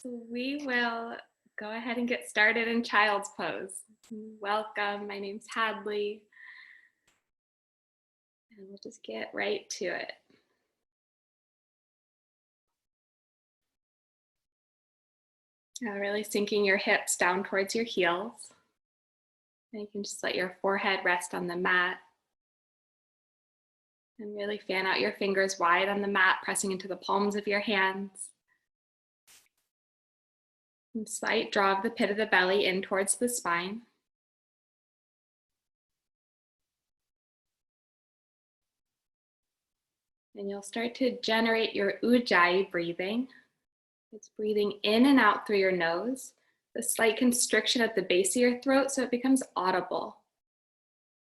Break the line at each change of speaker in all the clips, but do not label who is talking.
So we will go ahead and get started in child's pose. Welcome, my name's Hadley, and we'll just get right to it. Really sinking your hips down towards your heels. And you can just let your forehead rest on the mat. And really fan out your fingers wide on the mat, pressing into the palms of your hands. And slight draw of the pit of the belly in towards the spine. And you'll start to generate your ujjayi breathing. It's breathing in and out through your nose, the slight constriction at the base of your throat so it becomes audible.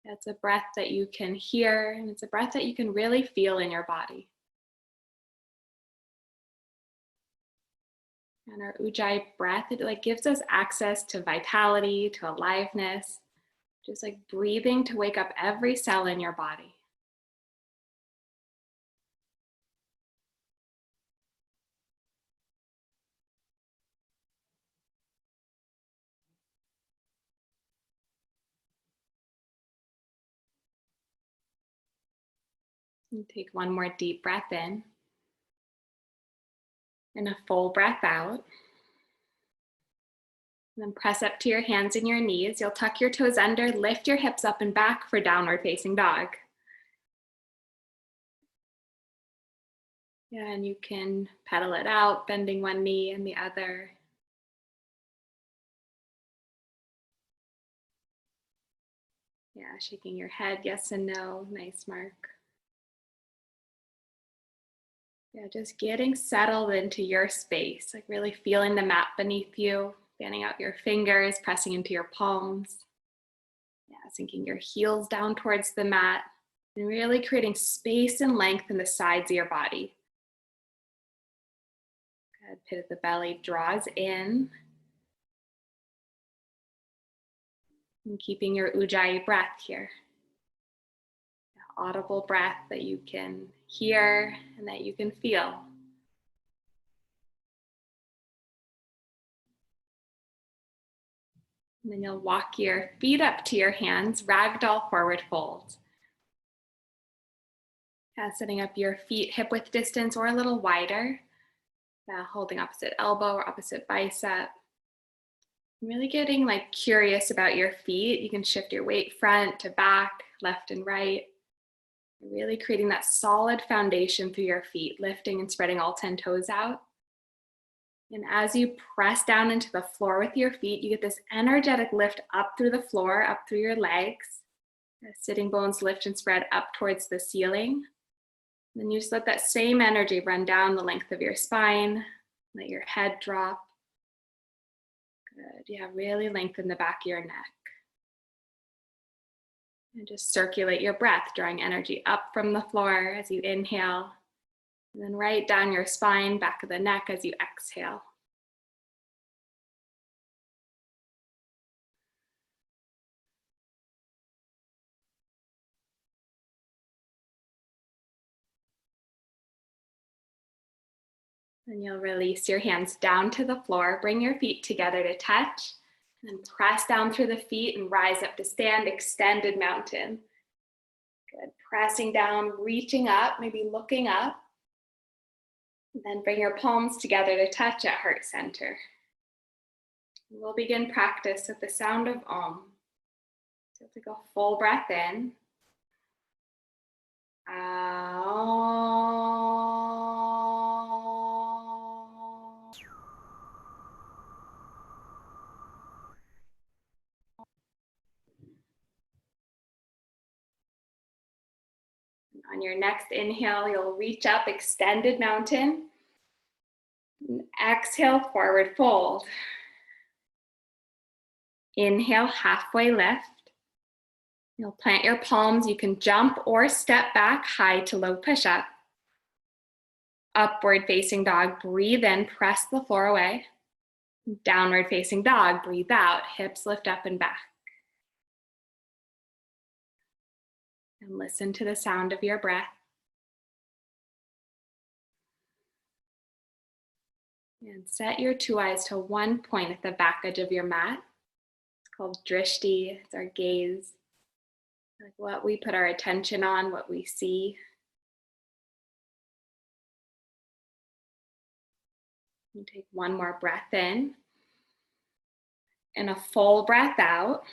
It's a breath that you can hear, and it's a breath that you can really feel in your body. And our ujjayi breath, it gives us access to vitality, to aliveness, just like breathing to wake up every cell in your body. And take one more deep breath in. And a full breath out. And then press up to your hands and your knees. You'll tuck your toes under, lift your hips up and back for downward facing dog. Yeah, and you can pedal it out, bending one knee and the other. Yeah, shaking your head, yes and no, nice mark. Yeah, just getting settled into your space, like really feeling the mat beneath you, fanning out your fingers, pressing into your palms. Yeah, sinking your heels down towards the mat and really creating space and length in the sides of your body. Good, pit of the belly draws in. And keeping your ujjayi breath here. Audible breath that you can hear and that you can feel. And then you'll walk your feet up to your hands, ragdoll forward fold. Setting up your feet hip width distance or a little wider. Holding opposite elbow or opposite bicep. Really getting curious about your feet. You can shift your weight front to back, left and right. Really creating that solid foundation through your feet, lifting and spreading all 10 toes out. And as you press down into the floor with your feet, you get this energetic lift up through the floor, up through your legs. Sitting bones lift and spread up towards the ceiling. And then you just let that same energy run down the length of your spine. Let your head drop. Good. Yeah, really lengthen the back of your neck. And just circulate your breath, drawing energy up from the floor as you inhale. And then right down your spine, back of the neck as you exhale. And you'll release your hands down to the floor. Bring your feet together to touch. And then press down through the feet and rise up to stand, extended mountain. Good. Pressing down, reaching up, maybe looking up. And then bring your palms together to touch at heart center. We'll begin practice with the sound of Om. So take a full breath in. On your next inhale, you'll reach up, extended mountain. And exhale, forward fold. Inhale, halfway lift. You'll plant your palms. You can jump or step back, high to low push-up. Upward facing dog, breathe in, press the floor away. Downward facing dog, breathe out, hips lift up and back. And listen to the sound of your breath. And set your two eyes to one point at the back edge of your mat. It's called drishti, it's our gaze. Like what we put our attention on, what we see. And take one more breath in. And a full breath out.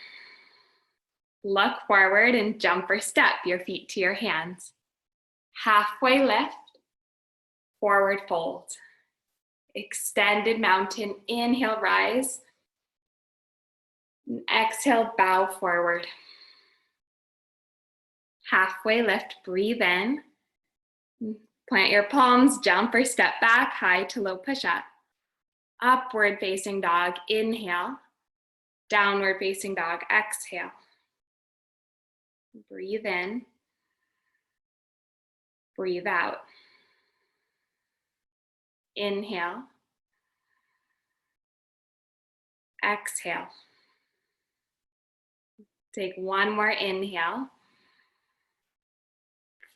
Look forward and jump or step your feet to your hands. Halfway lift, forward fold. Extended mountain, inhale, rise. And exhale, bow forward. Halfway lift, breathe in. Plant your palms, jump or step back, high to low push-up. Upward facing dog, inhale. Downward facing dog, exhale. Breathe in. Breathe out. Inhale. Exhale. Take one more inhale.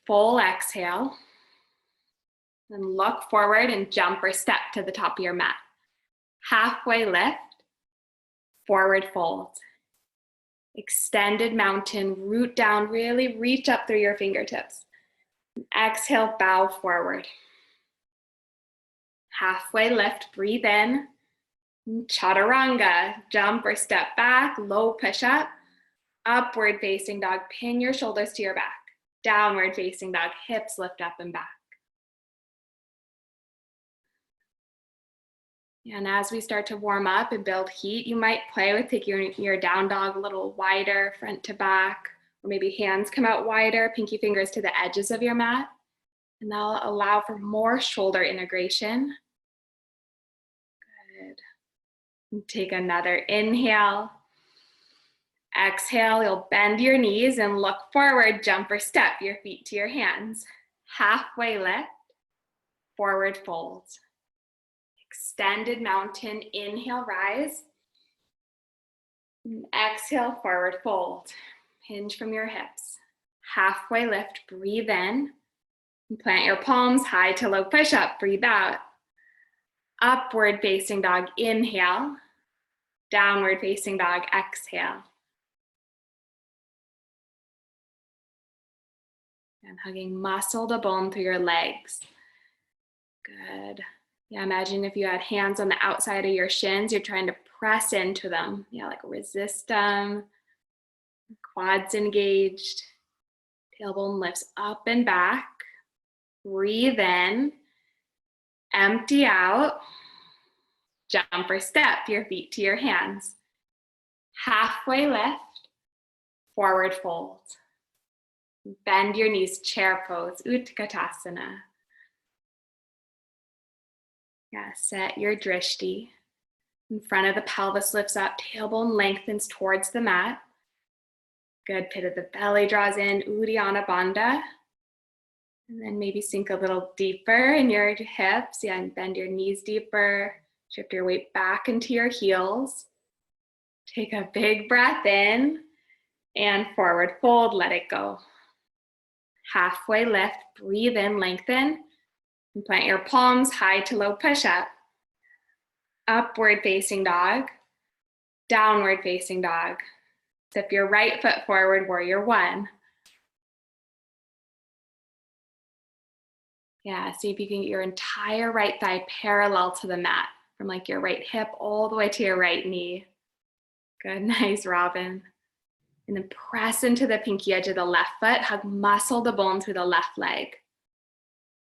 Full exhale. And look forward and jump or step to the top of your mat. Halfway lift. Forward fold. Extended mountain, root down, really reach up through your fingertips. Exhale, bow forward. Halfway lift, breathe in. Chaturanga, jump or step back, low push up. Upward facing dog, pin your shoulders to your back. Downward facing dog, hips lift up and back. And as we start to warm up and build heat, you might play with taking your down dog a little wider, front to back, or maybe hands come out wider, pinky fingers to the edges of your mat. And that'll allow for more shoulder integration. Good. And take another inhale. Exhale, you'll bend your knees and look forward, jump or step your feet to your hands. Halfway lift, forward fold. Extended mountain, inhale, rise. And exhale, forward fold. Hinge from your hips. Halfway lift, breathe in. And plant your palms, high to low push up, breathe out. Upward facing dog, inhale. Downward facing dog, exhale. And hugging muscle to bone through your legs. Good. Yeah, imagine if you had hands on the outside of your shins, you're trying to press into them. Yeah, like resist them. Quads engaged. Tailbone lifts up and back. Breathe in. Empty out. Jump or step your feet to your hands. Halfway lift. Forward fold. Bend your knees, chair pose, Utkatasana. Yeah, set your drishti. In front of the pelvis lifts up, tailbone lengthens towards the mat. Good, pit of the belly draws in, Uddiyana Bandha. And then maybe sink a little deeper in your hips. Yeah, and bend your knees deeper. Shift your weight back into your heels. Take a big breath in and forward fold, let it go. Halfway lift, breathe in, lengthen. And plant your palms high to low push-up. Upward facing dog. Downward facing dog. Step your right foot forward, warrior one. Yeah, see if you can get your entire right thigh parallel to the mat. From like your right hip all the way to your right knee. Good, nice, Robin. And then press into the pinky edge of the left foot. Hug muscle to bone through the left leg.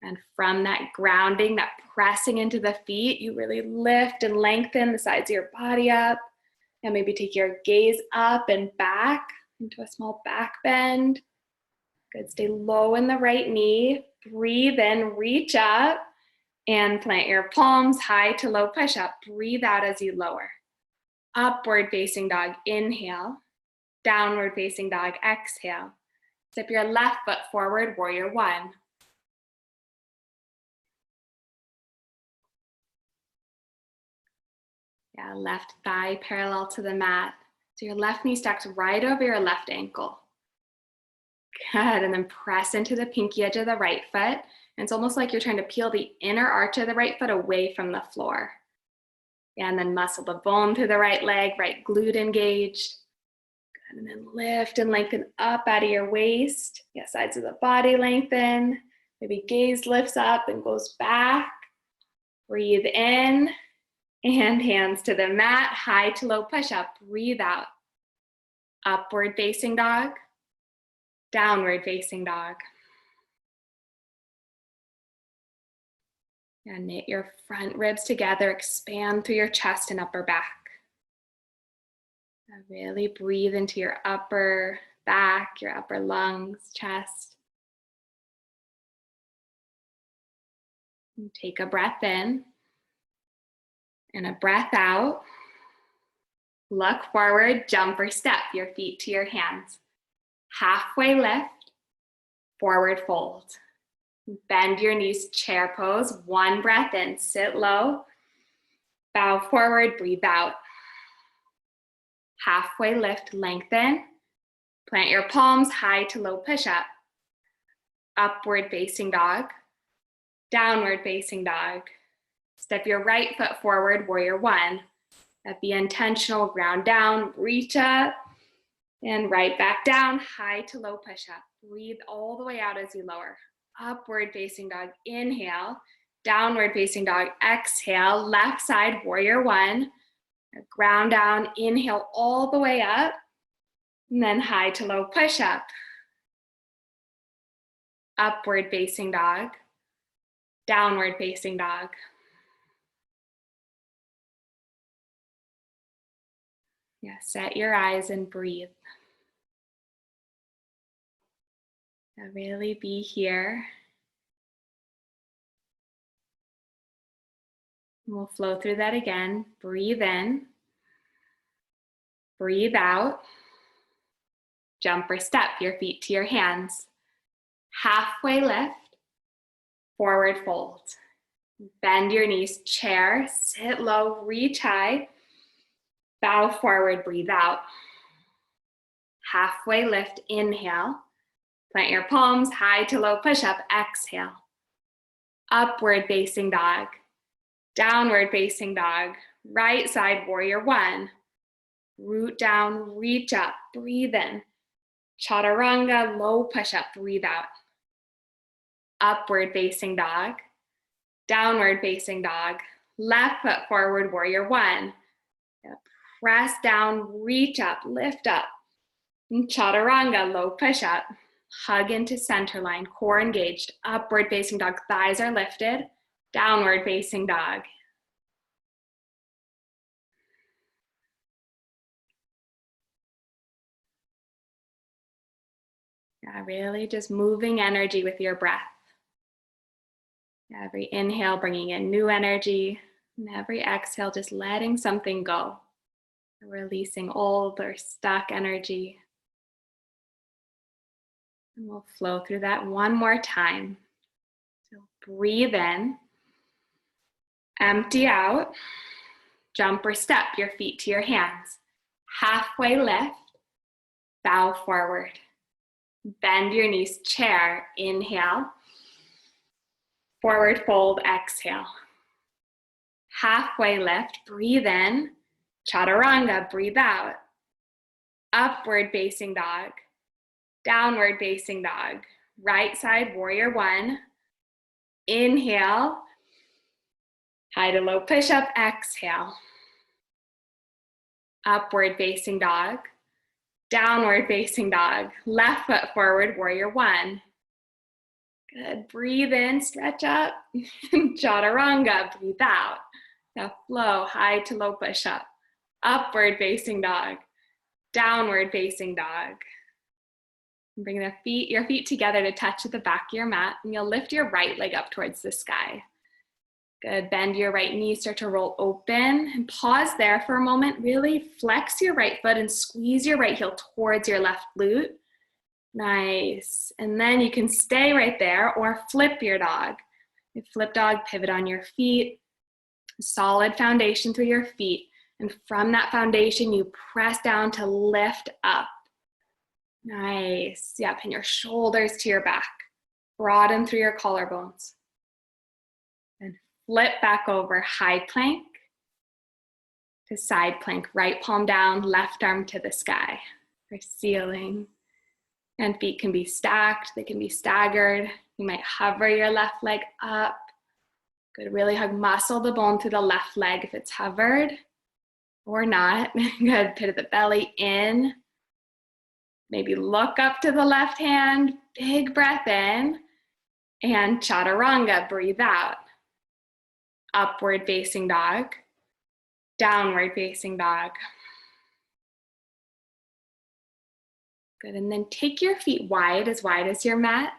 And from that grounding, that pressing into the feet, you really lift and lengthen the sides of your body up. And maybe take your gaze up and back into a small back bend. Good, stay low in the right knee. Breathe in, reach up, and plant your palms high to low push up. Breathe out as you lower. Upward facing dog, inhale. Downward facing dog, exhale. Step your left foot forward, warrior one. Yeah, left thigh parallel to the mat. So your left knee stacks right over your left ankle. Good, and then press into the pinky edge of the right foot. And it's almost like you're trying to peel the inner arch of the right foot away from the floor. And then muscle the bone through the right leg, right glute engaged. Good. And then lift and lengthen up out of your waist. Yeah, sides of the body lengthen. Maybe gaze lifts up and goes back. Breathe in and hands to the mat, high to low push-up. Breathe out. Upward facing dog, downward facing dog. And knit your front ribs together, expand through your chest and upper back. And really breathe into your upper back, your upper lungs, chest. And take a breath in and a breath out. Look forward, jump or step your feet to your hands. Halfway lift, forward fold. Bend your knees, chair pose. One breath in, sit low. Bow forward, breathe out. Halfway lift, lengthen. Plant your palms, high to low push-up. Upward facing dog. Downward facing dog. Step your right foot forward, warrior one. Be intentional, ground down, reach up, and right back down, high to low push-up. Breathe all the way out as you lower. Upward facing dog, inhale. Downward facing dog, exhale. Left side, warrior one. Ground down, inhale all the way up. And then high to low push-up. Upward facing dog. Downward facing dog. Yeah, set your eyes and breathe. Now really be here. We'll flow through that again. Breathe in. Breathe out. Jump or step your feet to your hands. Halfway lift. Forward fold. Bend your knees, chair, sit low, reach high. Bow forward, breathe out. Halfway lift, inhale. Plant your palms, high to low push-up, exhale. Upward facing dog. Downward facing dog. Right side, warrior one. Root down, reach up, breathe in. Chaturanga, low push-up, breathe out. Upward facing dog. Downward facing dog. Left foot forward, warrior one. Press down, reach up, lift up. And chaturanga, low push-up. Hug into center line, core engaged. Upward facing dog, thighs are lifted. Downward facing dog. Yeah, really just moving energy with your breath. Every inhale, bringing in new energy. And every exhale, just letting something go. Releasing old or stuck energy. And we'll flow through that one more time. So breathe in. Empty out. Jump or step your feet to your hands. Halfway lift. Bow forward. Bend your knees, chair. Inhale. Forward fold, exhale. Halfway lift, breathe in. Chaturanga, breathe out. Upward facing dog. Downward facing dog. Right side, warrior one. Inhale. High to low push-up, exhale. Upward facing dog. Downward facing dog. Left foot forward, warrior one. Good, breathe in, stretch up. Chaturanga, breathe out. Now flow, high to low push-up. Upward facing dog. Downward facing dog. Bring your feet together to touch the back of your mat, and you'll lift your right leg up towards the sky. Good, bend your right knee, start to roll open, and pause there for a moment. Really flex your right foot and squeeze your right heel towards your left glute. Nice, and then you can stay right there or flip your dog. Flip dog, pivot on your feet, solid foundation through your feet, and from that foundation, you press down to lift up. Nice, yeah, pin your shoulders to your back. Broaden through your collarbones. And flip back over, high plank to side plank. Right palm down, left arm to the sky or ceiling. And feet can be stacked, they can be staggered. You might hover your left leg up. Good, really hug, muscle the bone through the left leg if it's hovered or not. Good, pit of the belly in. Maybe look up to the left hand, big breath in. And chaturanga, breathe out. Upward facing dog, downward facing dog. Good, and then take your feet wide as your mat.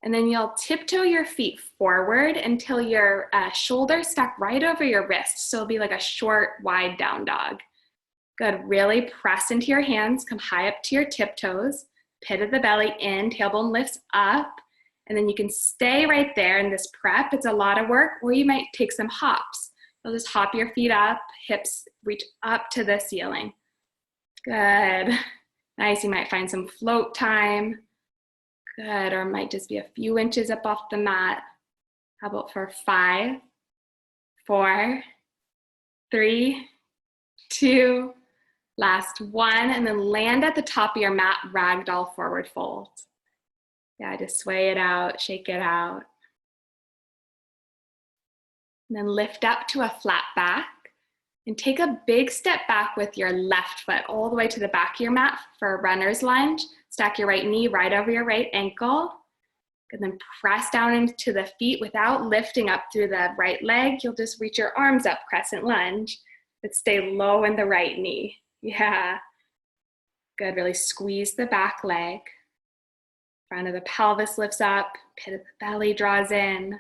And then you'll tiptoe your feet forward until your shoulders stack right over your wrists. So it'll be like a short, wide down dog. Good, really press into your hands, come high up to your tiptoes, pit of the belly in, tailbone lifts up, and then you can stay right there in this prep. It's a lot of work, or you might take some hops. You'll just hop your feet up, hips reach up to the ceiling. Good, nice, you might find some float time. Good, or it might just be a few inches up off the mat. How about for 5, 4, 3, 2, last 1, and then land at the top of your mat, ragdoll forward fold. Yeah, just sway it out, shake it out. And then lift up to a flat back and take a big step back with your left foot all the way to the back of your mat for a runner's lunge. Stack your right knee right over your right ankle. And then press down into the feet without lifting up through the right leg. You'll just reach your arms up, crescent lunge, but stay low in the right knee. Yeah. Good, really squeeze the back leg. Front of the pelvis lifts up, pit of the belly draws in.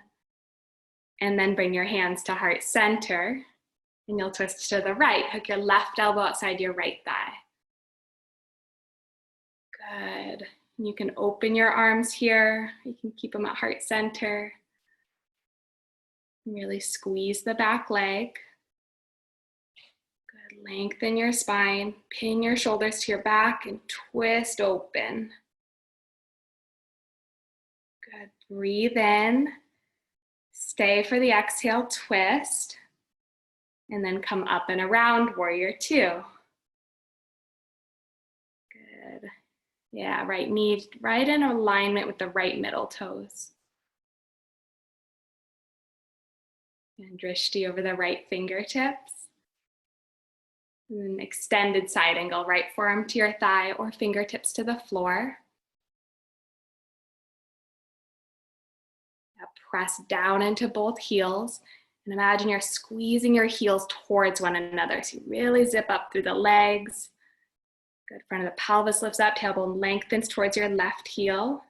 And then bring your hands to heart center. And you'll twist to the right. Hook your left elbow outside your right thigh. Good. You can open your arms here. You can keep them at heart center. Really squeeze the back leg. Good. Lengthen your spine. Pin your shoulders to your back and twist open. Good. Breathe in. Stay for the exhale, twist. And then come up and around, warrior 2. Good. Yeah, right knee right in alignment with the right middle toes. And drishti over the right fingertips. And then extended side angle, right forearm to your thigh or fingertips to the floor. Yeah, press down into both heels. And imagine you're squeezing your heels towards one another. So you really zip up through the legs. Good, front of the pelvis lifts up, tailbone lengthens towards your left heel.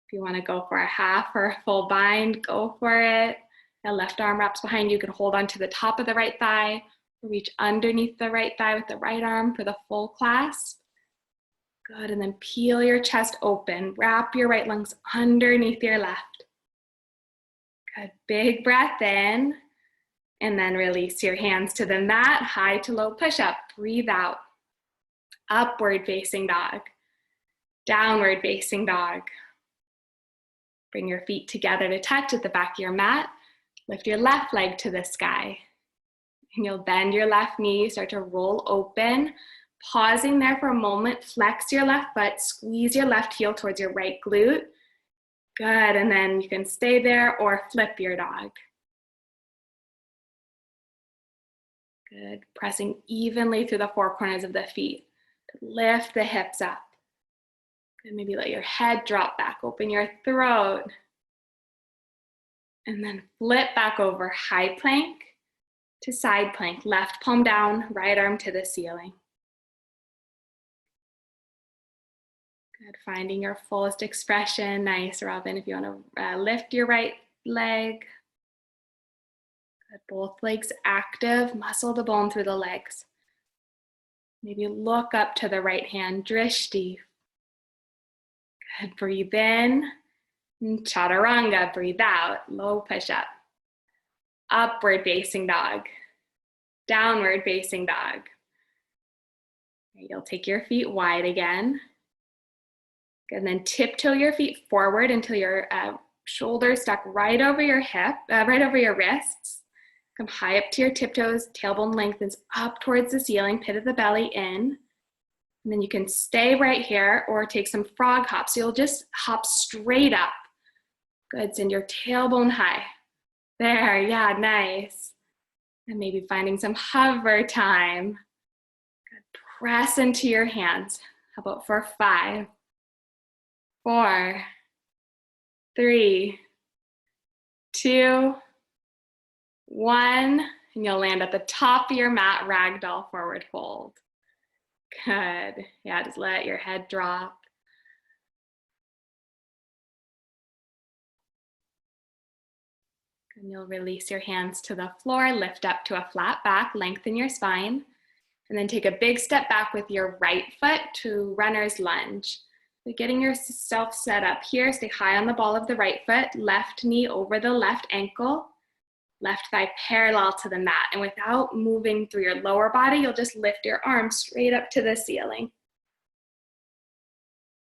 If you want to go for a half or a full bind, go for it. The left arm wraps behind you. You can hold on to the top of the right thigh, or reach underneath the right thigh with the right arm for the full clasp. Good, and then peel your chest open. Wrap your right lungs underneath your left. Good, big breath in, and then release your hands to the mat, high to low push-up. Breathe out. Upward facing dog. Downward facing dog. Bring your feet together to touch at the back of your mat. Lift your left leg to the sky. And you'll bend your left knee, start to roll open. Pausing there for a moment, flex your left foot, squeeze your left heel towards your right glute. Good, and then you can stay there or flip your dog. Good, pressing evenly through the 4 corners of the feet. Lift the hips up. Good, maybe let your head drop back, open your throat. And then flip back over, high plank to side plank. Left palm down, right arm to the ceiling. Good, finding your fullest expression. Nice, Robin, if you want to lift your right leg. Good, both legs active, muscle the bone through the legs. Maybe look up to the right hand, drishti. Good, breathe in, chaturanga, breathe out, low push-up. Upward facing dog, downward facing dog. You'll take your feet wide again. Good, and then tiptoe your feet forward until your shoulders stuck right over your hip, right over your wrists. Come high up to your tiptoes, tailbone lengthens up towards the ceiling, pit of the belly in. And then you can stay right here or take some frog hops. So you'll just hop straight up. Good, send your tailbone high. There, yeah, nice. And maybe finding some hover time. Good, press into your hands. How about for 5, 4, 3, 2, 1, and you'll land at the top of your mat, ragdoll forward fold. Good. Yeah, just let your head drop. And you'll release your hands to the floor, lift up to a flat back, lengthen your spine, and then take a big step back with your right foot to runner's lunge. So getting yourself set up here, stay high on the ball of the right foot, left knee over the left ankle, left thigh parallel to the mat. And without moving through your lower body, you'll just lift your arms straight up to the ceiling.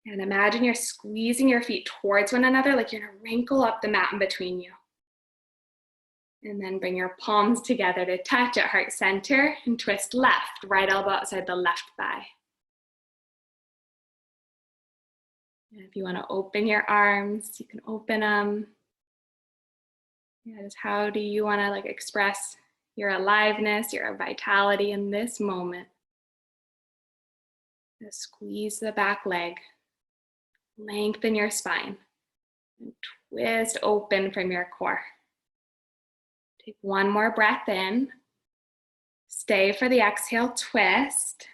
And imagine you're squeezing your feet towards one another like you're gonna wrinkle up the mat in between you. And then bring your palms together to touch at heart center and twist left, right elbow outside the left thigh. And if you wanna open your arms, you can open them. Yeah, just how do you wanna like express your aliveness, your vitality in this moment? Just squeeze the back leg, lengthen your spine, and twist open from your core. Take one more breath in, stay for the exhale, twist,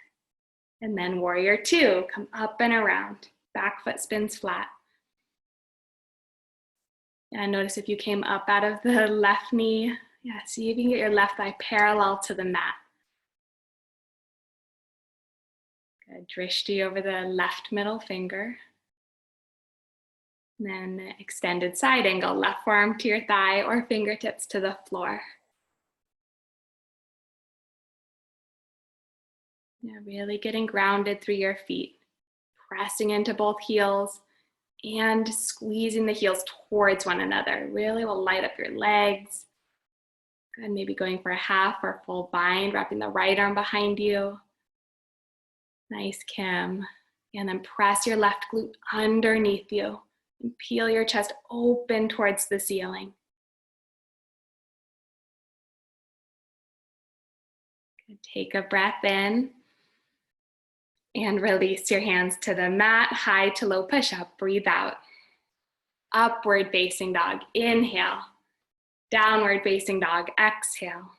and then warrior 2, come up and around, back foot spins flat. And notice if you came up out of the left knee, yeah, see if you can get your left thigh parallel to the mat. Good, drishti over the left middle finger. And then extended side angle, left forearm to your thigh or fingertips to the floor. Yeah, really getting grounded through your feet, pressing into both heels and squeezing the heels towards one another. Really will light up your legs. Good, maybe going for a half or full bind, wrapping the right arm behind you. Nice, Kim. And then press your left glute underneath you. And peel your chest open towards the ceiling. Good. Take a breath in and release your hands to the mat, high to low push-up. Breathe out. Upward facing dog, inhale. Downward facing dog, exhale.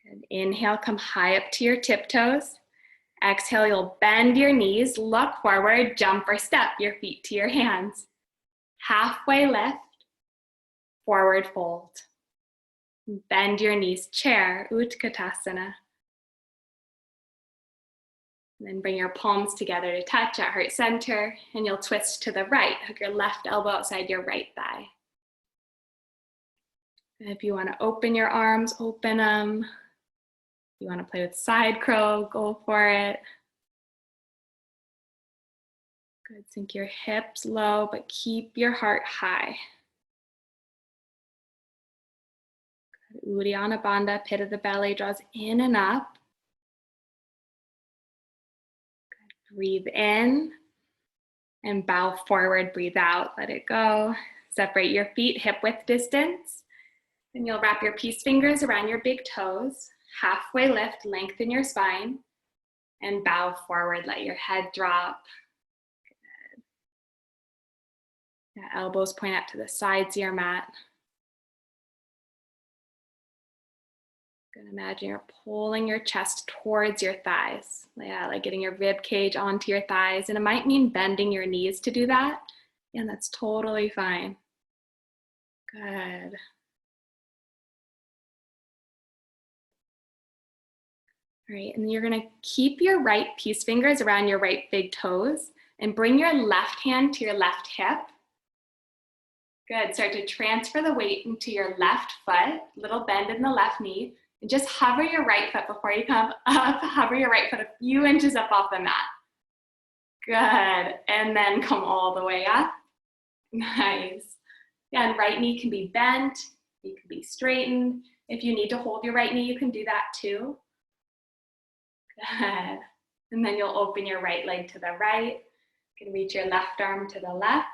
Good. Inhale, come high up to your tiptoes. Exhale, you'll bend your knees, look forward, jump or step your feet to your hands. Halfway lift, forward fold. Bend your knees, chair, Utkatasana. And then bring your palms together to touch at heart center, and you'll twist to the right. Hook your left elbow outside your right thigh. And if you want to open your arms, open them. If you want to play with side crow, go for it. Good, sink your hips low, but keep your heart high. Good. Uddiyana Bandha, pit of the belly draws in and up. Good. Breathe in and bow forward, breathe out, let it go. Separate your feet hip width distance. Then you'll wrap your peace fingers around your big toes. Halfway lift, lengthen your spine, and bow forward, let your head drop. Good. Yeah, elbows point out to the sides of your mat. Good, imagine you're pulling your chest towards your thighs. Yeah, like getting your rib cage onto your thighs, and it might mean bending your knees to do that, and that's totally fine. Good. All right, and you're gonna keep your right peace fingers around your right big toes and bring your left hand to your left hip. Good, start to transfer the weight into your left foot, little bend in the left knee, and just hover your right foot before you come up, hover your right foot a few inches up off the mat. Good. And then come all the way up. Nice. Yeah, and right knee can be bent. You can be straightened. If you need to hold your right knee, you can do that too. Good. And then you'll open your right leg to the right. You can reach your left arm to the left.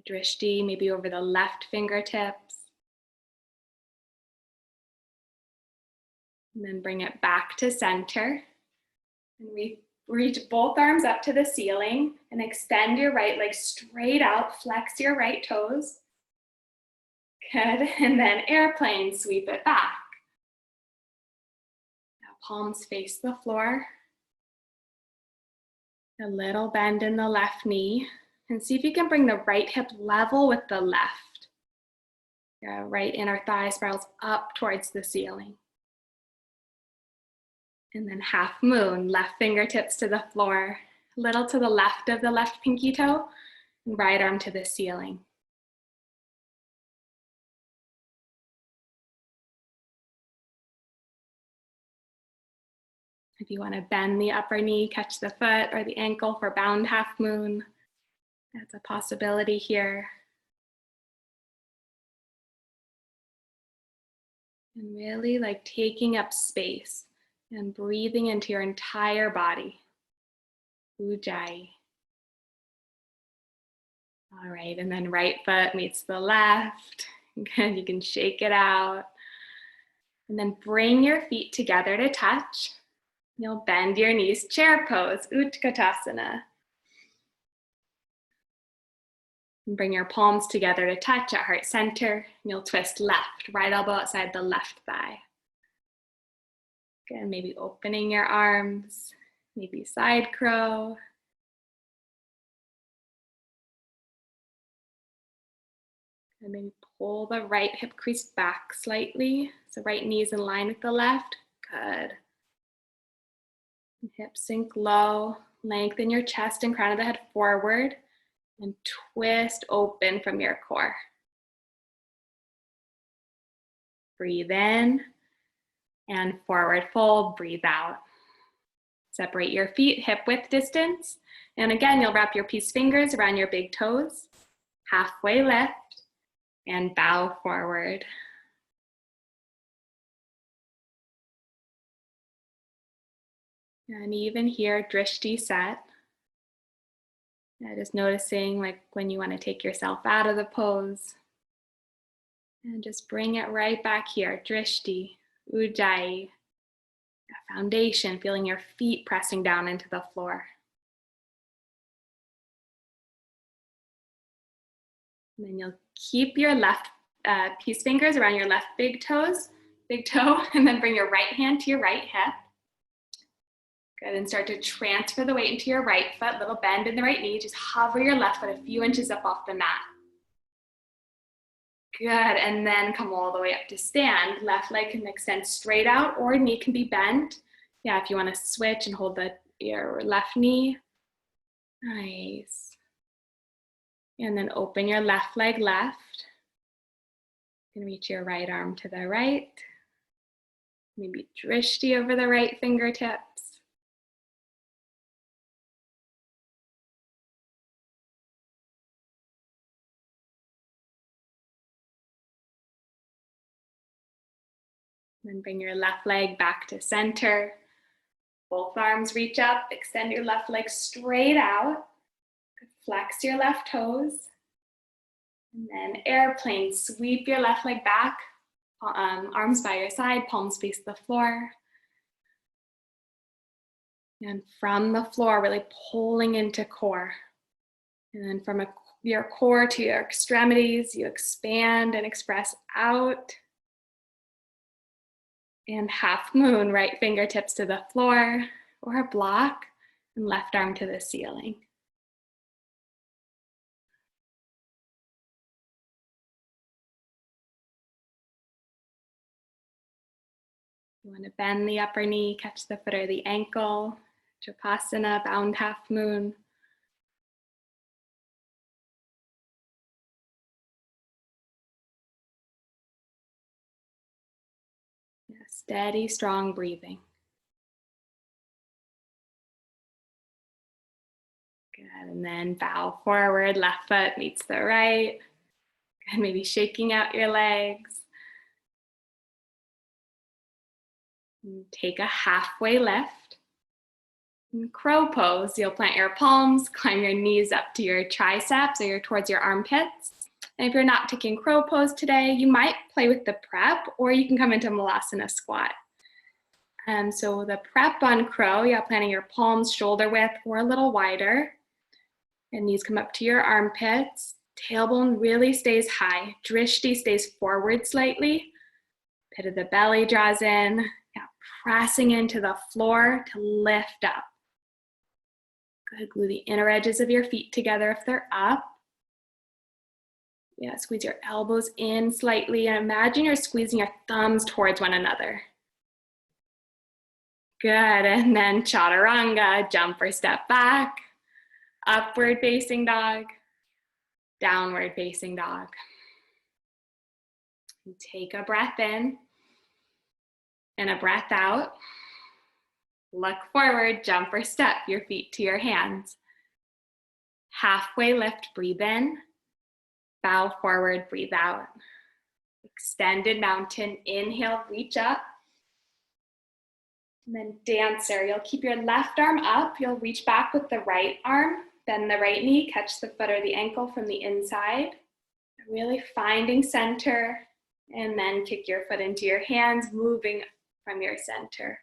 Drishti, maybe over the left fingertips. And then bring it back to center. And reach both arms up to the ceiling and extend your right leg straight out. Flex your right toes. Good. And then airplane, sweep it back. Now palms face the floor. A little bend in the left knee. And see if you can bring the right hip level with the left. Your right inner thigh spirals up towards the ceiling. And then half moon, left fingertips to the floor, a little to the left of the left pinky toe, and right arm to the ceiling. If you want to bend the upper knee, catch the foot or the ankle for bound half moon, that's a possibility here. And really like taking up space and breathing into your entire body. Ujjayi. All right, and then right foot meets the left. Good, you can shake it out. And then bring your feet together to touch. You'll bend your knees, chair pose, Utkatasana. And bring your palms together to touch at heart center. You'll twist left, right elbow outside the left thigh. Again, maybe opening your arms, maybe side crow. And maybe pull the right hip crease back slightly. So right knee is in line with the left. Good. Hips sink low. Lengthen your chest and crown of the head forward. And twist open from your core. Breathe in. And forward fold. Breathe out. Separate your feet hip width distance. And again, you'll wrap your peace fingers around your big toes. Halfway lift. And bow forward. And even here, drishti set. Just noticing like when you want to take yourself out of the pose. And just bring it right back here, drishti, ujjayi. Foundation, feeling your feet pressing down into the floor. And then you'll keep your left peace fingers around your left big toe, and then bring your right hand to your right hip. Good, and start to transfer the weight into your right foot, little bend in the right knee, just hover your left foot a few inches up off the mat. Good, and then come all the way up to stand. Left leg can extend straight out or knee can be bent. Yeah, if you want to switch and hold your left knee. Nice. And then open your left leg left. You can reach your right arm to the right. Maybe drishti over the right fingertips. Then bring your left leg back to center. Both arms reach up, extend your left leg straight out. Flex your left toes. And then airplane, sweep your left leg back. Arms by your side, palms face the floor. And from the floor, really pulling into core. And then from your core to your extremities, you expand and express out. And half moon, right fingertips to the floor or a block, and left arm to the ceiling. You want to bend the upper knee, catch the foot or the ankle. Tripadasana, bound half moon. Yeah, steady, strong breathing. And then bow forward, left foot meets the right. And maybe shaking out your legs. And take a halfway lift. In crow pose, you'll plant your palms, climb your knees up to your triceps or towards your armpits. And if you're not taking crow pose today, you might play with the prep, or you can come into Malasana squat. So the prep on crow, you're planting your palms shoulder width or a little wider. And knees come up to your armpits. Tailbone really stays high. Drishti stays forward slightly. Pit of the belly draws in. Yeah, pressing into the floor to lift up. Good, glue the inner edges of your feet together if they're up. Yeah, squeeze your elbows in slightly and imagine you're squeezing your thumbs towards one another. Good, and then chaturanga, jump or step back, upward facing dog, downward facing dog. And take a breath in and a breath out. Look forward, jump or step your feet to your hands. Halfway lift, breathe in. Bow forward, breathe out. Extended mountain, inhale, reach up. And then dancer, you'll keep your left arm up. You'll reach back with the right arm. Bend the right knee, catch the foot or the ankle from the inside. Really finding center. And then kick your foot into your hands, moving from your center.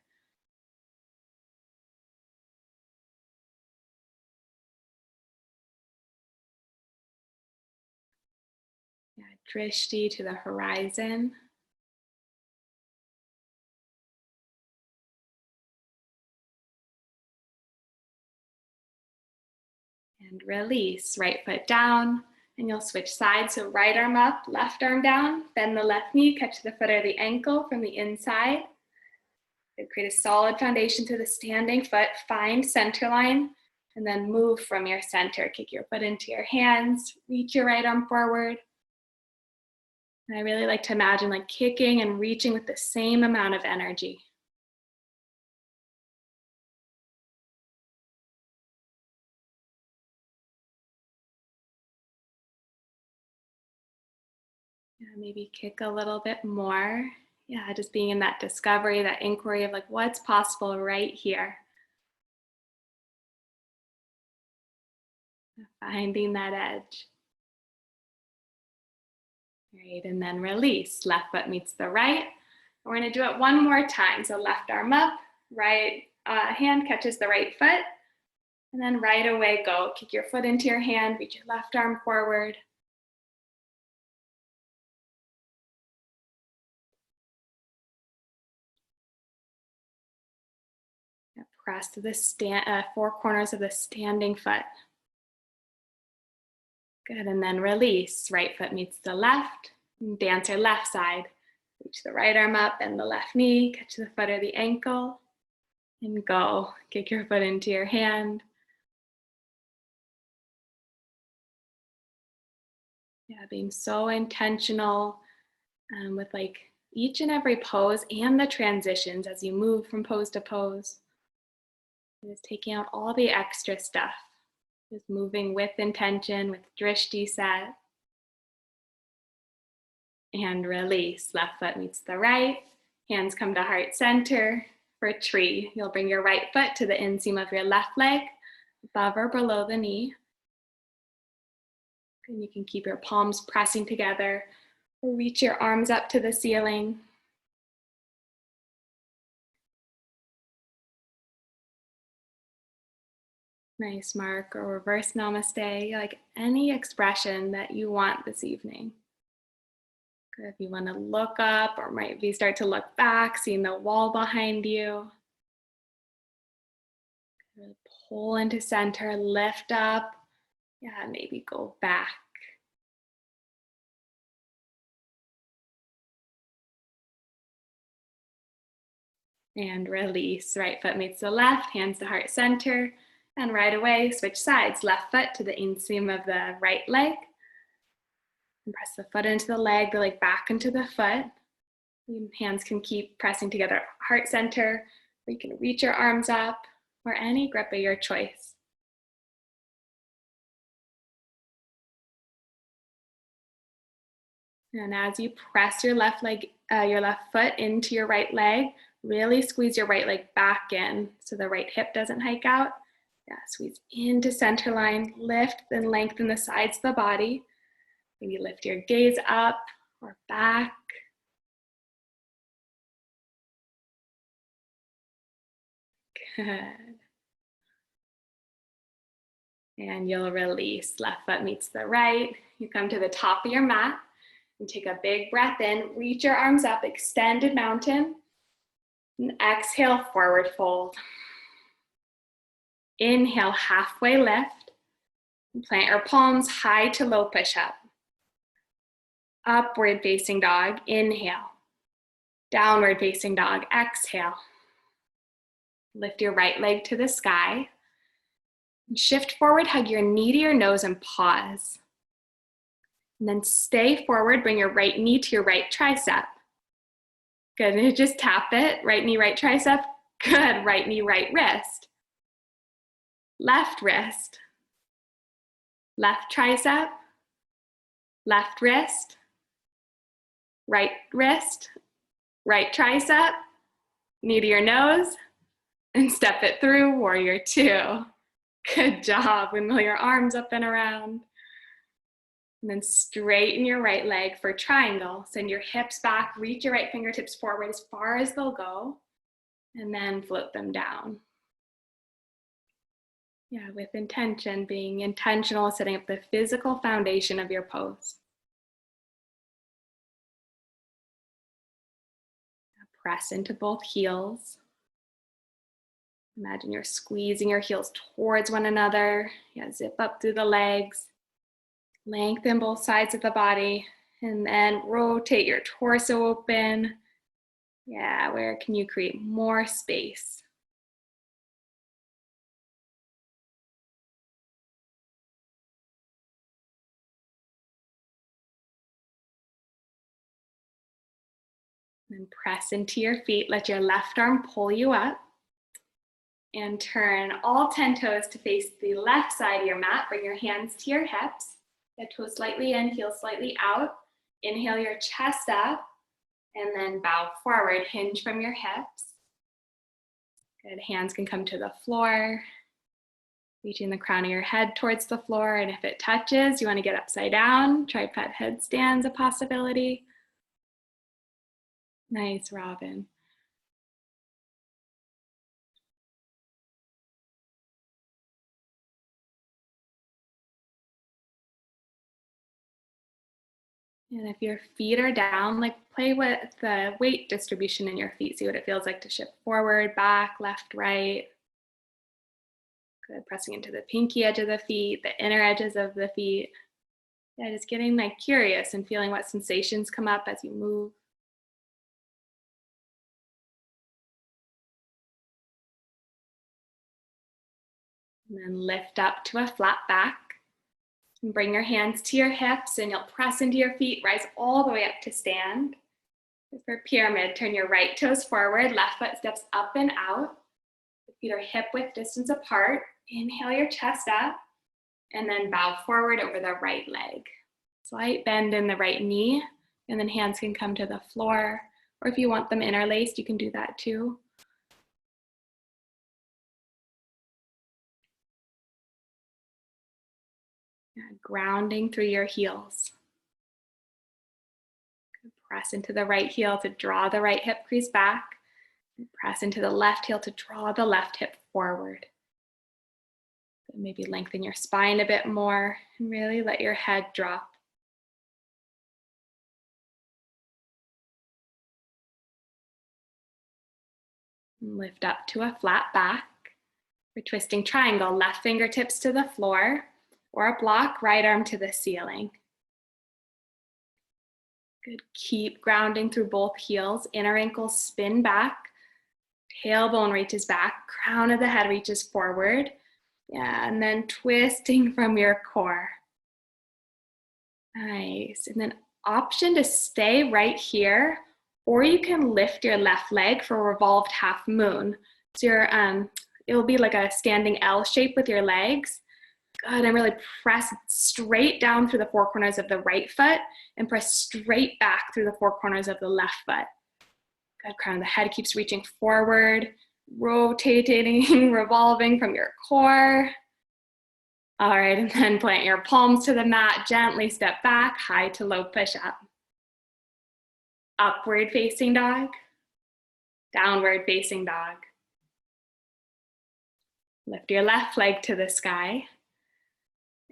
Yeah, drishti to the horizon. And release, right foot down, and you'll switch sides. So right arm up, left arm down, bend the left knee, catch the foot or the ankle from the inside. Create a solid foundation to the standing foot, find center line, and then move from your center. Kick your foot into your hands, reach your right arm forward. And I really like to imagine like kicking and reaching with the same amount of energy. Yeah, maybe kick a little bit more. Yeah, just being in that discovery, that inquiry of like what's possible right here. Finding that edge. Great, and then release. Left foot meets the right. We're gonna do it one more time. So left arm up, right hand catches the right foot, and then right away go. Kick your foot into your hand, reach your left arm forward. Press to the four corners of the standing foot. Good, and then release. Right foot meets the left. Dancer left side. Reach the right arm up, bend the left knee, catch the foot or the ankle, and go. Kick your foot into your hand. Yeah, being so intentional with like each and every pose and the transitions as you move from pose to pose. Just taking out all the extra stuff. Just moving with intention, with drishti set. And release. Left foot meets the right. Hands come to heart center for tree. You'll bring your right foot to the inseam of your left leg, above or below the knee. And you can keep your palms pressing together or reach your arms up to the ceiling. Nice, mark or reverse namaste, like any expression that you want this evening. Good, if you want to look up or maybe start to look back, seeing the wall behind you. Good, pull into center, lift up. Yeah, maybe go back. And release. Right foot meets the left, hands to heart center. And right away, switch sides. Left foot to the inseam of the right leg. And press the foot into the leg back into the foot. Your hands can keep pressing together at heart center, or you can reach your arms up, or any grip of your choice. And as you press your left foot into your right leg, really squeeze your right leg back in so the right hip doesn't hike out. Yeah, squeeze into center line, lift and lengthen the sides of the body. Maybe lift your gaze up or back. Good. And you'll release. Left foot meets the right. You come to the top of your mat and take a big breath in. Reach your arms up, extended mountain. And exhale, forward fold. Inhale, halfway lift. Plant your palms high to low push-up. Upward facing dog, inhale. Downward facing dog, exhale. Lift your right leg to the sky. Shift forward, hug your knee to your nose and pause. And then stay forward, bring your right knee to your right tricep. Good, and just tap it, right knee, right tricep. Good, right knee, right wrist. Left wrist. Left tricep. Left wrist. Right wrist. Right tricep. Knee to your nose. And step it through, warrior two. Good job. Windmill your arms up and around. And then straighten your right leg for triangle. Send your hips back, reach your right fingertips forward as far as they'll go, and then float them down. Yeah, with intention, being intentional, setting up the physical foundation of your pose. Press into both heels. Imagine you're squeezing your heels towards one another. Yeah, zip up through the legs. Lengthen both sides of the body. And then rotate your torso open. Yeah, where can you create more space? And press into your feet. Let your left arm pull you up. And turn all 10 toes to face the left side of your mat. Bring your hands to your hips. The toes slightly in, heels slightly out. Inhale your chest up. And then bow forward, hinge from your hips. Good, hands can come to the floor. Reaching the crown of your head towards the floor. And if it touches, you want to get upside down. Tripod headstand's a possibility. Nice, Robin. And if your feet are down, like play with the weight distribution in your feet. See what it feels like to shift forward, back, left, right. Good, pressing into the pinky edge of the feet, the inner edges of the feet. Yeah, just getting like curious and feeling what sensations come up as you move. And then lift up to a flat back. And bring your hands to your hips and you'll press into your feet, rise all the way up to stand. For pyramid, turn your right toes forward, left foot steps up and out. The feet are hip width distance apart. Inhale your chest up and then bow forward over the right leg. Slight bend in the right knee and then hands can come to the floor. Or if you want them interlaced, you can do that too. Grounding through your heels. Press into the right heel to draw the right hip crease back. And press into the left heel to draw the left hip forward. Maybe lengthen your spine a bit more and really let your head drop. And lift up to a flat back. For twisting triangle, left fingertips to the floor. Or a block, right arm to the ceiling. Good, keep grounding through both heels. Inner ankles spin back. Tailbone reaches back. Crown of the head reaches forward. Yeah, and then twisting from your core. Nice, and then option to stay right here, or you can lift your left leg for a revolved half moon. So it'll be like a standing L shape with your legs. Good, and really press straight down through the four corners of the right foot and press straight back through the four corners of the left foot. Good, crown of the head keeps reaching forward, rotating, revolving from your core. All right, and then plant your palms to the mat, gently step back, high to low push-up. Upward facing dog, downward facing dog. Lift your left leg to the sky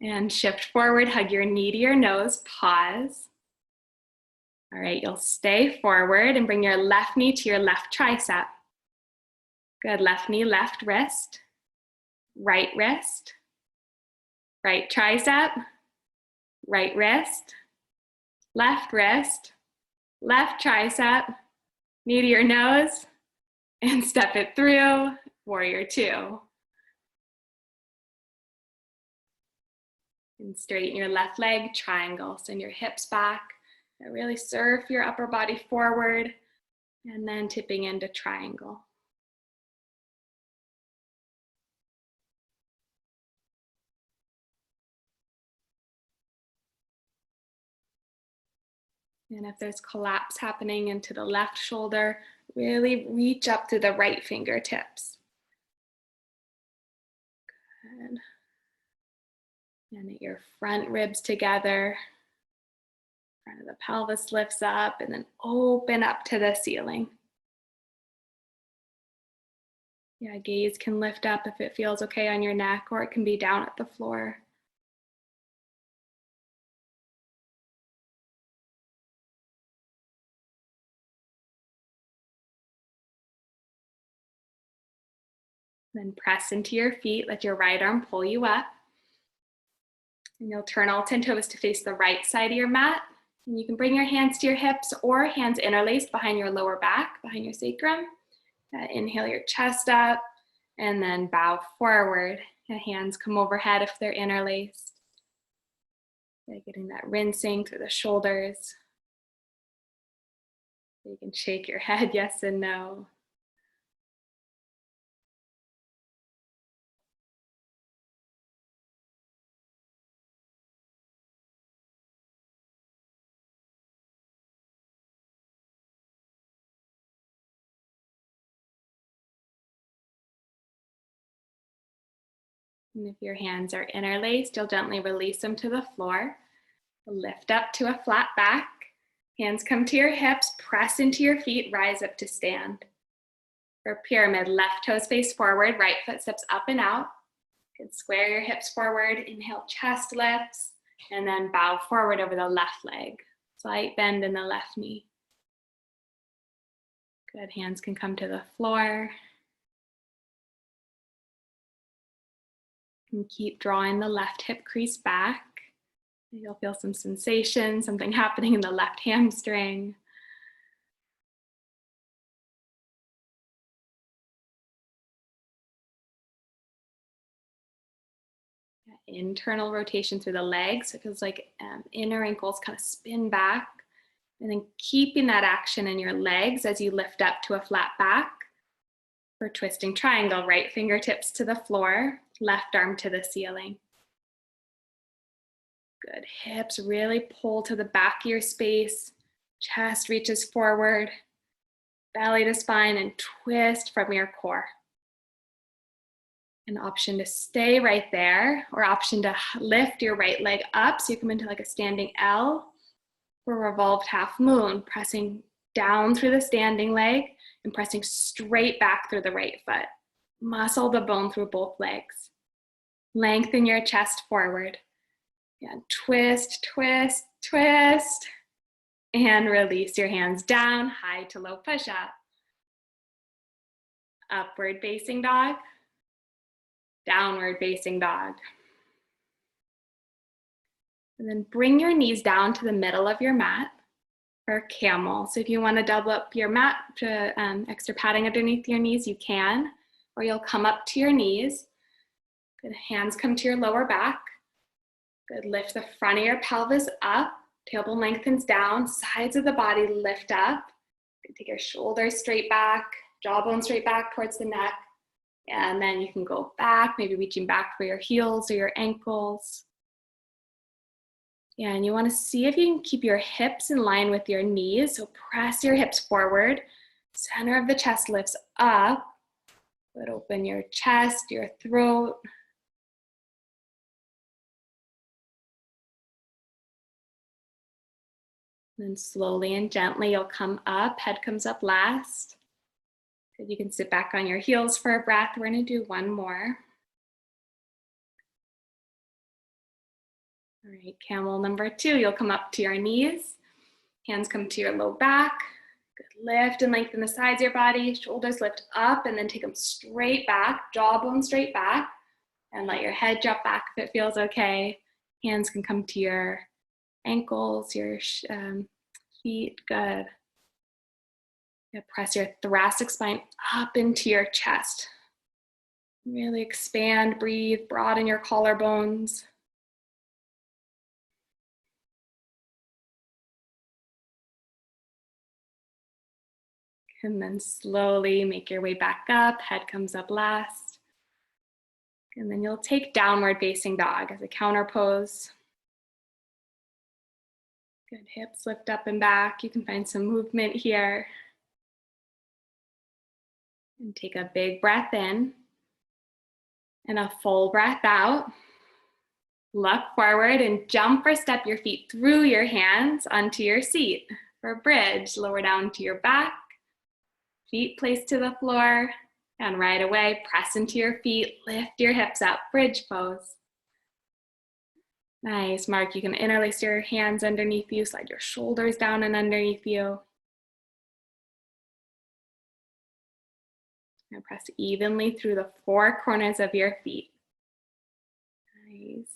and shift forward, hug your knee to your nose, pause. All right, you'll stay forward and bring your left knee to your left tricep. Good, left knee, left wrist, right tricep, right wrist, left tricep, knee to your nose, and step it through, warrior two. And straighten your left leg, triangle. Send your hips back. Really surf your upper body forward, and then tipping into triangle. And if there's collapse happening into the left shoulder, really reach up through the right fingertips. Good. And knit your front ribs together. Front of the pelvis lifts up and then open up to the ceiling. Yeah, gaze can lift up if it feels okay on your neck, or it can be down at the floor. Then press into your feet, let your right arm pull you up. And you'll turn all 10 toes to face the right side of your mat. And you can bring your hands to your hips or hands interlaced behind your lower back, behind your sacrum. Inhale your chest up and then bow forward. Your hands come overhead if they're interlaced. Getting that rinsing through the shoulders. You can shake your head yes and no. And if your hands are interlaced, you'll gently release them to the floor. Lift up to a flat back. Hands come to your hips, press into your feet, rise up to stand. For pyramid, left toes face forward, right foot steps up and out. You can square your hips forward, inhale, chest lifts, and then bow forward over the left leg. Slight bend in the left knee. Good, hands can come to the floor. And keep drawing the left hip crease back. You'll feel some sensation, something happening in the left hamstring. Internal rotation through the legs. It feels like inner ankles kind of spin back. And then keeping that action in your legs as you lift up to a flat back. For twisting triangle, right fingertips to the floor, left arm to the ceiling. Good, hips really pull to the back of your space. Chest reaches forward, belly to spine, and twist from your core. An option to stay right there, or option to lift your right leg up so you come into like a standing L, or revolved half moon, pressing down through the standing leg and pressing straight back through the right foot. Muscle the bone through both legs. Lengthen your chest forward. And twist, twist, twist. And release your hands down, high to low push-up. Upward facing dog. Downward facing dog. And then bring your knees down to the middle of your mat, or camel. So if you want to double up your mat to extra padding underneath your knees, you can, or you'll come up to your knees. Good, hands come to your lower back. Good, lift the front of your pelvis up, tailbone lengthens down, sides of the body lift up. Good, take your shoulders straight back, jawbone straight back towards the neck. And then you can go back, maybe reaching back for your heels or your ankles. And you want to see if you can keep your hips in line with your knees. So press your hips forward. Center of the chest lifts up. But open your chest, your throat. Then slowly and gently you'll come up. Head comes up last. Good. You can sit back on your heels for a breath. We're going to do one more. All right, camel number 2. You'll come up to your knees. Hands come to your low back. Good. Lift and lengthen the sides of your body. Shoulders lift up and then take them straight back. Jawbone straight back. And let your head drop back if it feels okay. Hands can come to your ankles, your feet. Good. Yeah, press your thoracic spine up into your chest. Really expand, breathe, broaden your collarbones. And then slowly make your way back up. Head comes up last. And then you'll take downward facing dog as a counter pose. Good. Hips lift up and back. You can find some movement here. And take a big breath in. And a full breath out. Look forward and jump or step your feet through your hands onto your seat. For a bridge, lower down to your back. Feet placed to the floor. And right away, press into your feet. Lift your hips up. Bridge pose. Nice, Mark. You can interlace your hands underneath you. Slide your shoulders down and underneath you. And press evenly through the 4 corners of your feet. Nice.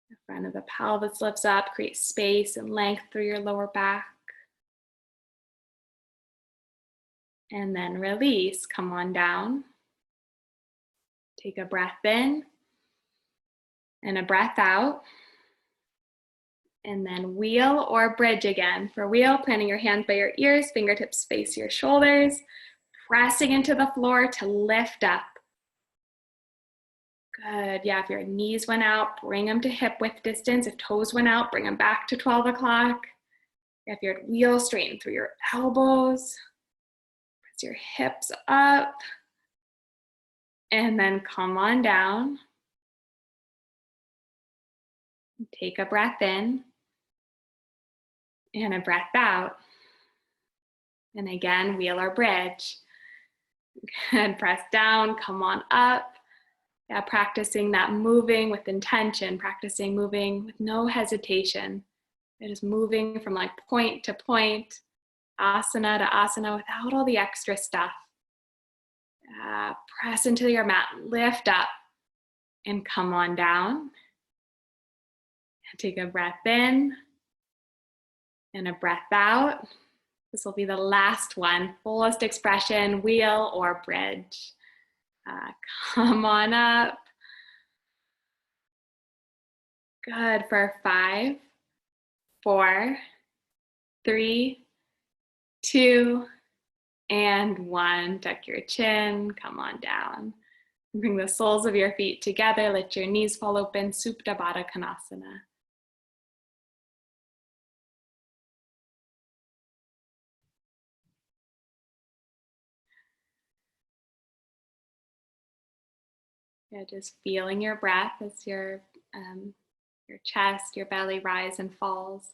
The front of the pelvis lifts up. Create space and length through your lower back. And then release. Come on down. Take a breath in. And a breath out. And then wheel or bridge again. For wheel, planting your hands by your ears, fingertips face your shoulders, pressing into the floor to lift up. Good. Yeah, if your knees went out, bring them to hip width distance. If toes went out, bring them back to 12 o'clock. If you're at wheel, straighten through your elbows. Press your hips up. And then come on down. Take a breath in. And a breath out. And again, wheel or bridge. And press down, come on up. Yeah, practicing that moving with intention, practicing moving with no hesitation. It is moving from like point to point, asana to asana without all the extra stuff. Press into your mat, lift up, and come on down. Take a breath in. And a breath out. This will be the last one. Fullest expression, wheel or bridge. Come on up. Good. For 5, 4, 3, 2, and 1. Tuck your chin. Come on down. Bring the soles of your feet together. Let your knees fall open. Supta Baddha Konasana. Yeah, just feeling your breath as your chest, your belly rise and falls.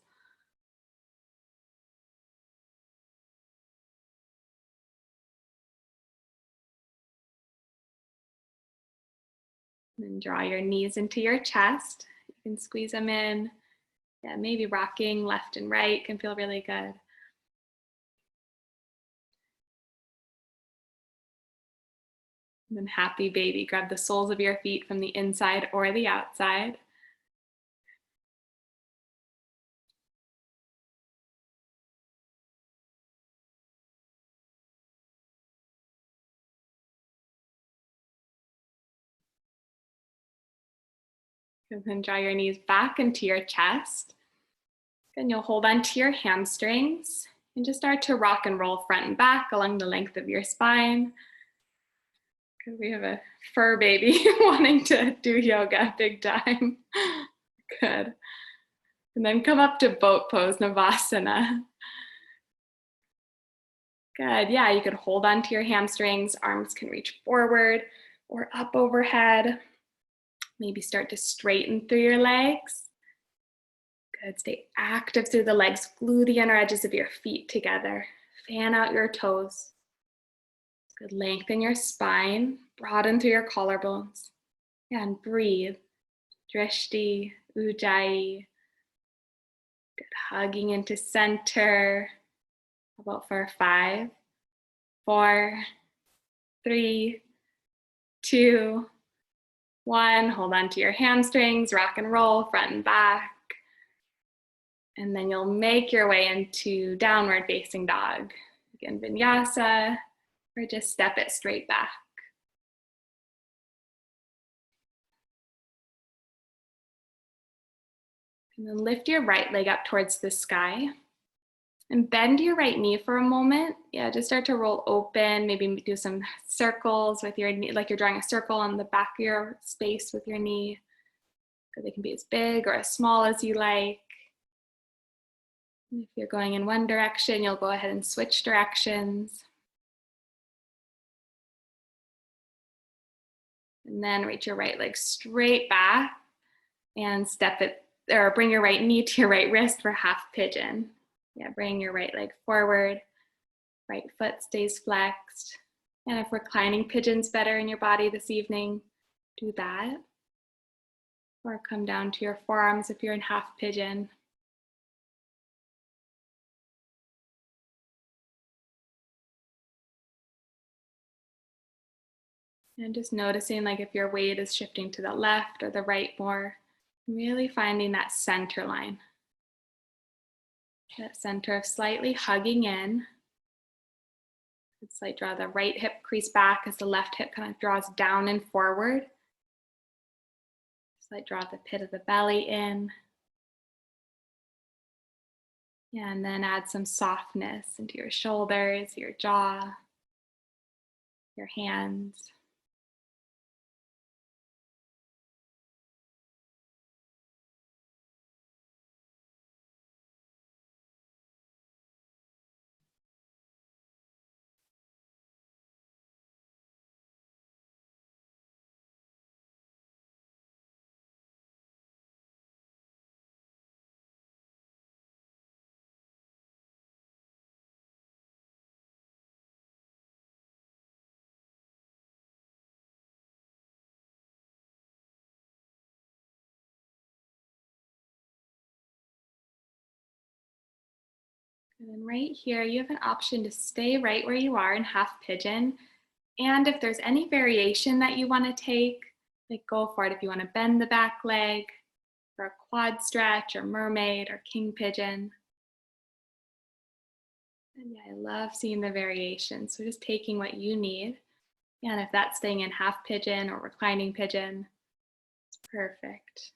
And then draw your knees into your chest. You can squeeze them in. Yeah, maybe rocking left and right can feel really good. And then happy baby. Grab the soles of your feet from the inside or the outside. And then draw your knees back into your chest. Then you'll hold on to your hamstrings. And just start to rock and roll front and back along the length of your spine. We have a fur baby wanting to do yoga big time. Good. And then come up to boat pose, Navasana. Good. Yeah, you could hold onto your hamstrings. Arms can reach forward or up overhead. Maybe start to straighten through your legs. Good. Stay active through the legs. Glue the inner edges of your feet together. Fan out your toes. Good. Lengthen your spine. Broaden through your collarbones. Yeah, and breathe. Drishti, Ujjayi. Good. Hugging into center. How about for 5, 4, 3, 2, 1. Hold on to your hamstrings. Rock and roll front and back. And then you'll make your way into downward facing dog. Again, Vinyasa, or just step it straight back. And then lift your right leg up towards the sky. And bend your right knee for a moment. Yeah, just start to roll open. Maybe do some circles with your knee, like you're drawing a circle on the back of your space with your knee. They can be as big or as small as you like. If you're going in one direction, you'll go ahead and switch directions. And then reach your right leg straight back and step it, or bring your right knee to your right wrist for half pigeon. Yeah, bring your right leg forward, right foot stays flexed. And if reclining pigeon's better in your body this evening, do that. Or come down to your forearms if you're in half pigeon. And just noticing like if your weight is shifting to the left or the right more, really finding that center line. That center of slightly hugging in. It's like draw the right hip crease back as the left hip kind of draws down and forward. Just like draw the pit of the belly in. Yeah, and then add some softness into your shoulders, your jaw, your hands. And then right here, you have an option to stay right where you are in half pigeon. And if there's any variation that you want to take, like go for it. If you want to bend the back leg for a quad stretch or mermaid or king pigeon. And yeah, I love seeing the variation. So just taking what you need. And if that's staying in half pigeon or reclining pigeon, it's perfect.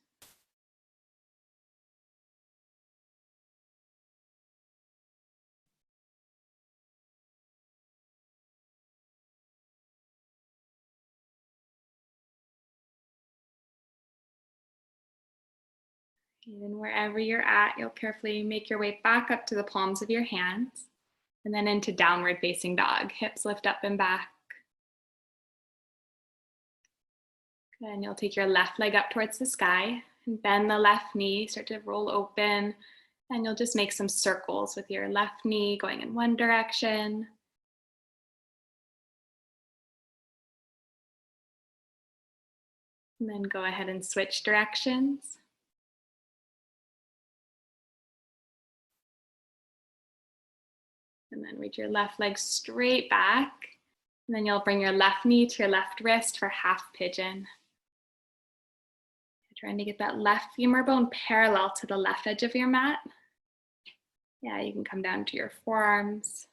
And then wherever you're at, you'll carefully make your way back up to the palms of your hands and then into downward facing dog. Hips lift up and back. Then you'll take your left leg up towards the sky and bend the left knee, start to roll open. And you'll just make some circles with your left knee going in one direction. And then go ahead and switch directions. And then reach your left leg straight back. And then you'll bring your left knee to your left wrist for half pigeon. Trying to get that left femur bone parallel to the left edge of your mat. Yeah, you can come down to your forearms.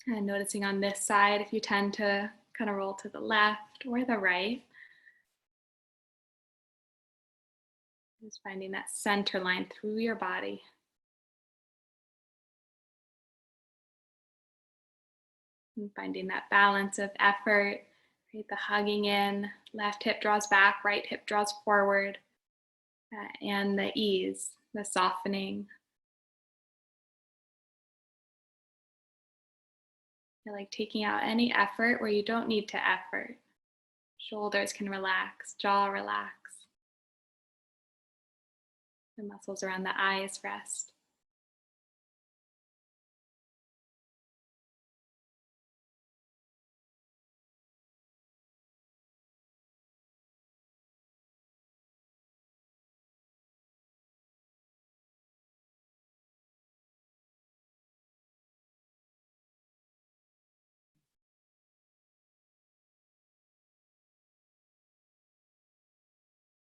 And noticing on this side, if you tend to kind of roll to the left or the right. Just finding that center line through your body. And finding that balance of effort, right? The hugging in, left hip draws back, right hip draws forward, and the ease, the softening. You're like taking out any effort where you don't need to effort. Shoulders can relax, jaw relax. The muscles around the eyes rest.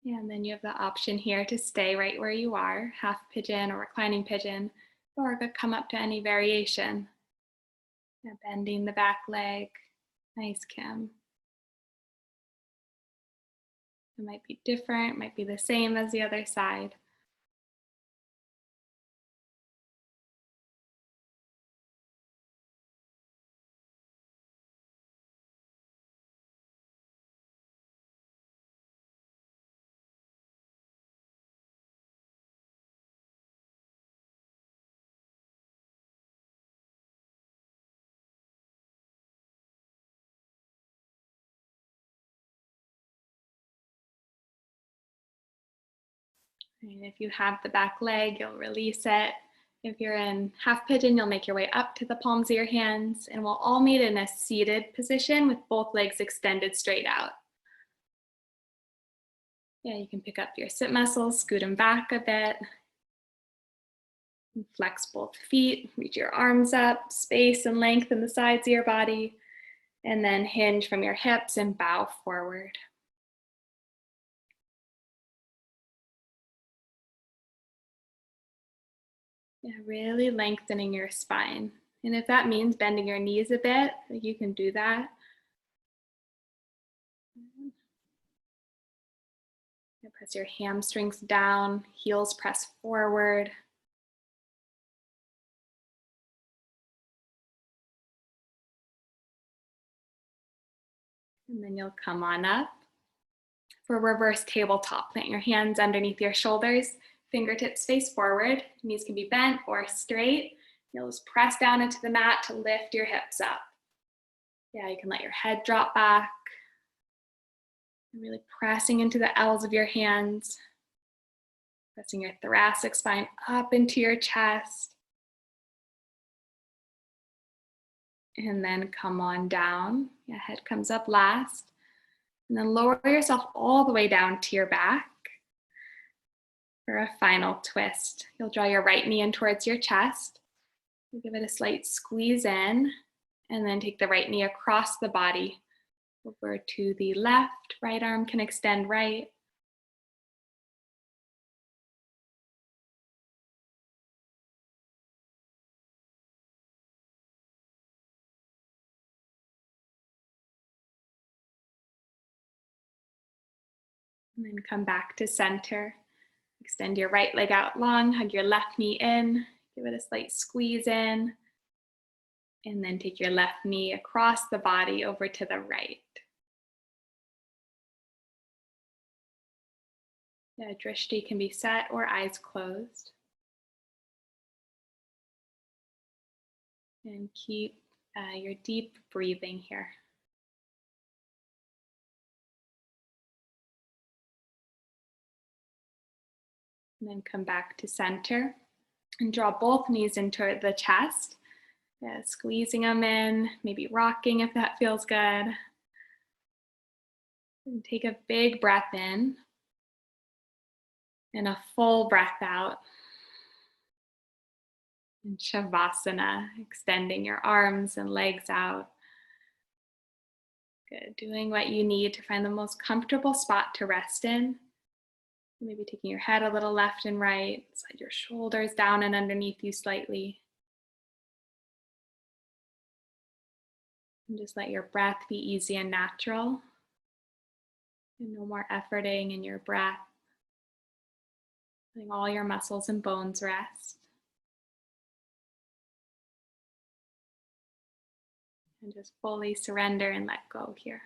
And then you have the option here to stay right where you are, half pigeon or reclining pigeon, or come up to any variation. Bending the back leg. Nice, Kim. It might be different, might be the same as the other side. And if you have the back leg, you'll release it. If you're in half pigeon, you'll make your way up to the palms of your hands, and we'll all meet in a seated position with both legs extended straight out. Yeah, you can pick up your sit muscles, scoot them back a bit. And flex both feet, reach your arms up, space and length in the sides of your body, and then hinge from your hips and bow forward. Yeah, really lengthening your spine. And if that means bending your knees a bit, you can do that. Press your hamstrings down, heels press forward. And then you'll come on up for reverse tabletop. Plant your hands underneath your shoulders, fingertips face forward, knees can be bent or straight. You'll just press down into the mat to lift your hips up. Yeah, you can let your head drop back. Really pressing into the L's of your hands. Pressing your thoracic spine up into your chest. And then come on down. Yeah, head comes up last. And then lower yourself all the way down to your back for a final twist. You'll draw your right knee in towards your chest. You'll give it a slight squeeze in, and then take the right knee across the body over to the left. Right arm can extend right. And then come back to center. Extend your right leg out long, hug your left knee in, give it a slight squeeze in, and then take your left knee across the body over to the right. Yeah, drishti can be set or eyes closed. And keep your deep breathing here. And then come back to center and draw both knees into the chest. Yeah, squeezing them in, maybe rocking if that feels good. And take a big breath in and a full breath out. And Shavasana, extending your arms and legs out. Good, doing what you need to find the most comfortable spot to rest in. Maybe taking your head a little left and right, slide your shoulders down and underneath you slightly. And just let your breath be easy and natural. And no more efforting in your breath. Letting all your muscles and bones rest. And just fully surrender and let go here.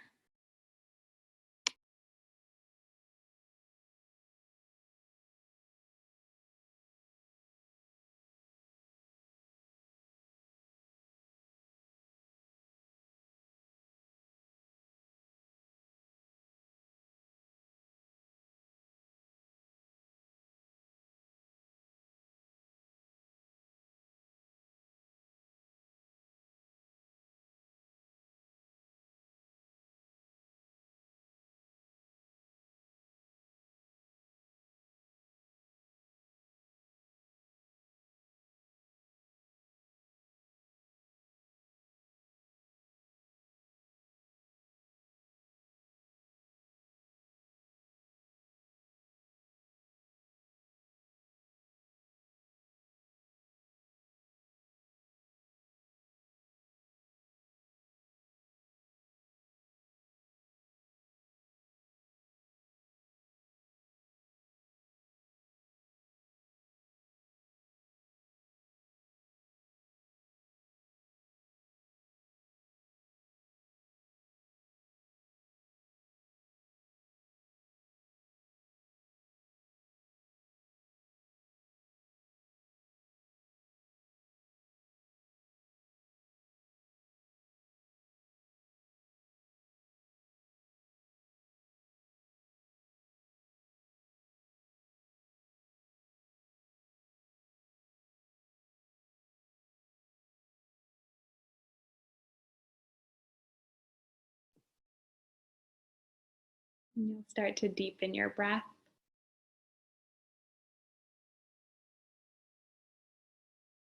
And you'll start to deepen your breath.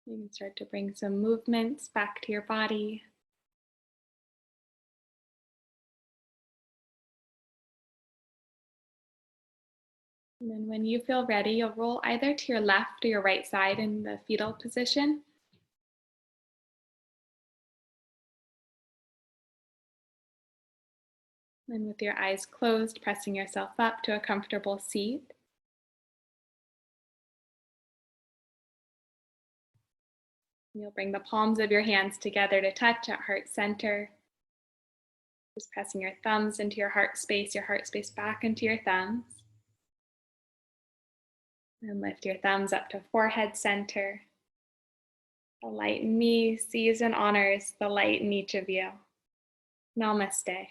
You can start to bring some movements back to your body. And then when you feel ready, you'll roll either to your left or your right side in the fetal position. And with your eyes closed, pressing yourself up to a comfortable seat. You'll bring the palms of your hands together to touch at heart center. Just pressing your thumbs into your heart space back into your thumbs. And lift your thumbs up to forehead center. The light in me sees and honors the light in each of you. Namaste.